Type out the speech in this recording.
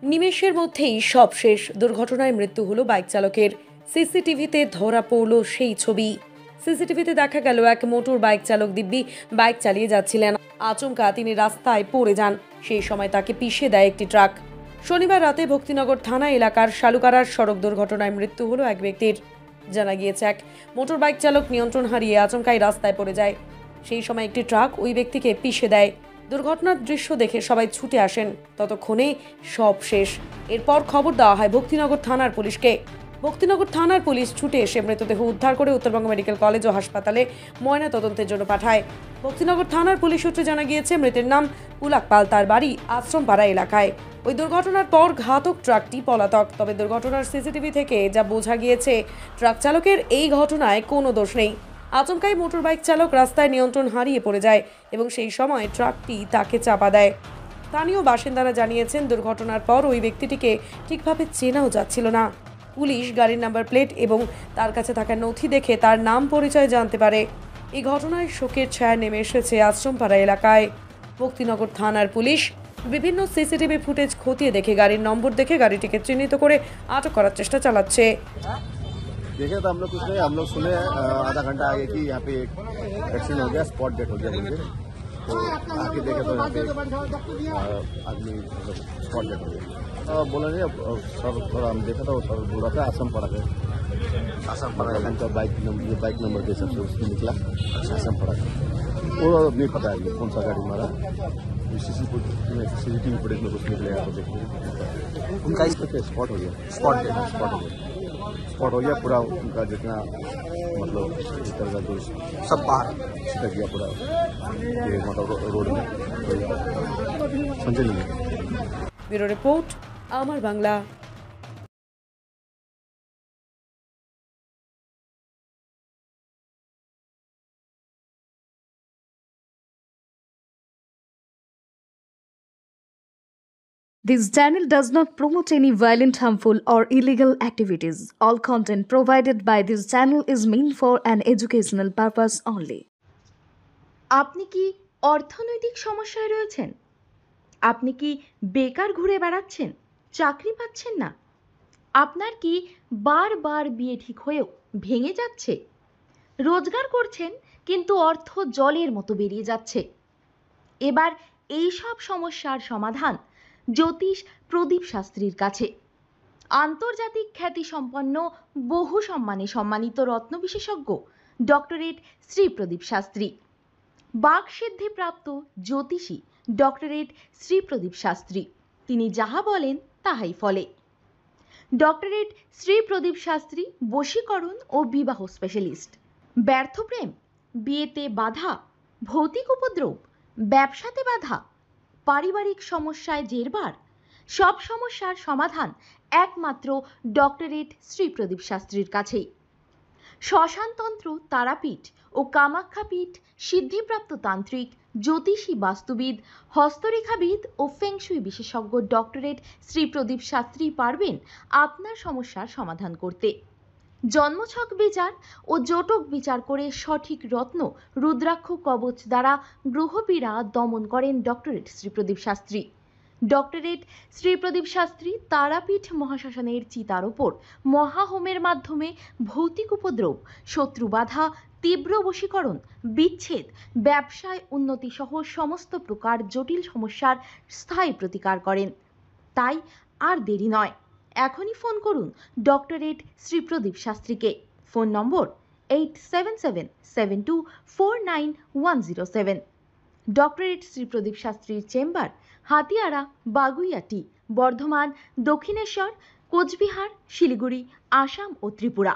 নিমেষের মধ্যেই সব শেষ। দুর্ঘটনায় মৃত্যু হলো বাইক চালকের। সিসিটিভিতে ধরা পড়ল সেই ছবি। সিসিটিভিতে দেখা গেল এক মোটর বাইক চালক দিব্যি বাইক চালিয়ে যাচ্ছিলেন। আচমকা তিনি রাস্তায় পড়ে যান। সেই সময় তাকে পিষে দেয় একটি ট্রাক। শনিবার রাতে ভক্তিনগর থানা এলাকার শালুকারার সড়ক দুর্ঘটনায় মৃত্যু হলো এক ব্যক্তির। জানা গিয়েছে, এক মোটর বাইক চালক নিয়ন্ত্রণ হারিয়ে আচমকাই রাস্তায় পড়ে যায়। সেই সময় একটি ট্রাক ওই ব্যক্তিকে পিষে দেয়। দুর্ঘটনার দৃশ্য দেখে সবাই ছুটে আসেন। ততক্ষণে সব শেষ। এরপর খবর দেওয়া হয় ভক্তিনগর থানার পুলিশকে। ভক্তিনগর থানার পুলিশ ছুটে এসে মৃতদেহ উদ্ধার করে উত্তরবঙ্গ মেডিকেল কলেজ ও হাসপাতালে ময়না তদন্তের জন্য পাঠায়। ভক্তিনগর থানার পুলিশ সূত্রে জানা গিয়েছে, মৃতের নাম পুলাক পাল, তার বাড়ি আশ্রমপাড়া এলাকায়। ওই দুর্ঘটনার পর ঘাতক ট্রাকটি পলাতক। তবে দুর্ঘটনার সিসিটিভি থেকে যা বোঝা গিয়েছে, ট্রাক চালকের এই ঘটনায় কোনো দোষ নেই। আচমকাই মোটর বাইক চালক রাস্তায় নিয়ন্ত্রণ হারিয়ে পড়ে যায় এবং সেই সময় ট্রাকটি তাকে চাপা দেয়। স্থানীয় বাসিন্দারা জানিয়েছেন, দুর্ঘটনার পর ওই ব্যক্তিটিকে ঠিকভাবে চেনাও যাচ্ছিল না। পুলিশ গাড়ির নাম্বার প্লেট এবং তার কাছে থাকা নথি দেখে তার নাম পরিচয় জানতে পারে। এই ঘটনায় শোকের ছায়া নেমে এসেছে আশ্রমপাড়া এলাকায়। ভক্তিনগর থানার পুলিশ বিভিন্ন সিসিটিভি ফুটেজ খতিয়ে দেখে গাড়ির নম্বর দেখে গাড়িটিকে চিহ্নিত করে আটক করার চেষ্টা চালাচ্ছে। देखे तो हम लोग कुछ नहीं, हम लोग सुने आधा घंटा आगे कि यहाँ पे एक एक्सीडेंट हो गया, स्पॉट डेथ हो गया मुझे। तो आके देखे तो यहाँ पे आदमी स्पॉट डेथ हो गया। बोला नहीं सर, थोड़ा हम देखा था, सर बोला था आसम पड़ा है, आसम पड़ा का बाइक नंबर के सबसे उसमें निकला आसम पड़ा। वो नहीं पता है कौन सा गाड़ी मारा। सीसीटीवी फुटेज में कुछ निकलेगा तो देखते उनका स्पॉट हो गया, स्पॉट हो गया, स्पॉट हो गया पूरा। उनका जितना मतलब इधर का जो सब बाहर छिटक गया पूरा, ये मतलब रोड में समझे नहीं। Bureau report, Amar Bangla. This channel does not promote any violent, harmful, or illegal activities. All content provided by this channel is meant for an educational purpose only. আপনি কি অর্থনৈতিক সমস্যায় রয়েছেন? আপনি কি বেকার ঘুরে বেড়াচ্ছেন, চাকরি পাচ্ছেন না? আপনার কি বারবার বিয়ে ঠিক হয়েও ভেঙে যাচ্ছে? রোজগার করছেন কিন্তু অর্থ জলের মতো বেরিয়ে যাচ্ছে। এবার এই সব সমস্যার সমাধান জ্যোতিষ প্রদীপ শাস্ত্রীর কাছে। আন্তর্জাতিক খ্যাতিসম্পন্ন বহু সম্মানে সম্মানিত রত্ন বিশেষজ্ঞ ডক্টরেট শ্রী প্রদীপ শাস্ত্রী, বাকসিদ্ধিপ্রাপ্ত জ্যোতিষী ডক্টরেট শ্রী প্রদীপ শাস্ত্রী। তিনি যাহা বলেন তাহাই ফলে। ডক্টরেট শ্রী প্রদীপ শাস্ত্রী বশীকরণ ও বিবাহ স্পেশালিস্ট। ব্যর্থ প্রেম, বিয়েতে বাধা, ভৌতিক উপদ্রব, ব্যবসাতে বাধা, পারিবারিক সমস্যায় জেরবার, সব সমস্যার সমাধান একমাত্র ডক্টরেট শ্রী প্রদীপ শাস্ত্রীর কাছেই। শ্মশানতন্ত্র, তারাপীঠ ও কামাখ্যাপীঠ, সিদ্ধিপ্রাপ্ত তান্ত্রিক, জ্যোতিষী, বাস্তুবিদ, হস্তরেখাবিদ ও ফেংশুই বিশেষজ্ঞ ডক্টরেট শ্রী প্রদীপ শাস্ত্রী পারবেন আপনার সমস্যার সমাধান করতে। জন্মছক বিচার ও জটক বিচার করে সঠিক রত্ন রুদ্রাক্ষ কবচ দ্বারা গ্রহপীড়া দমন করেন ডক্টরেট শ্রী প্রদীপ শাস্ত্রী। ডক্টরেট শ্রী প্রদীপ শাস্ত্রী তারাপীঠ মহাশ্মশানের চিতার ওপর মহাহোমের মাধ্যমে ভৌতিক উপদ্রব, শত্রু বাধা, তীব্র বশীকরণ, বিচ্ছেদ, ব্যবসায় উন্নতি সহ সমস্ত প্রকার জটিল সমস্যার স্থায়ী প্রতিকার করেন। তাই আর দেরি নয়, এখনই ফোন করুন ডক্টরেট শ্রী প্রদীপ শাস্ত্রীকে। Phone number 8777249107। Doctorate Shri Pradeep শাস্ত্রীর চেম্বার হাতিয়াড়া, বাগুইয়াটি, বর্ধমান, দক্ষিণেশ্বর, কোচবিহার, শিলিগুড়ি, আসাম ও ত্রিপুরা।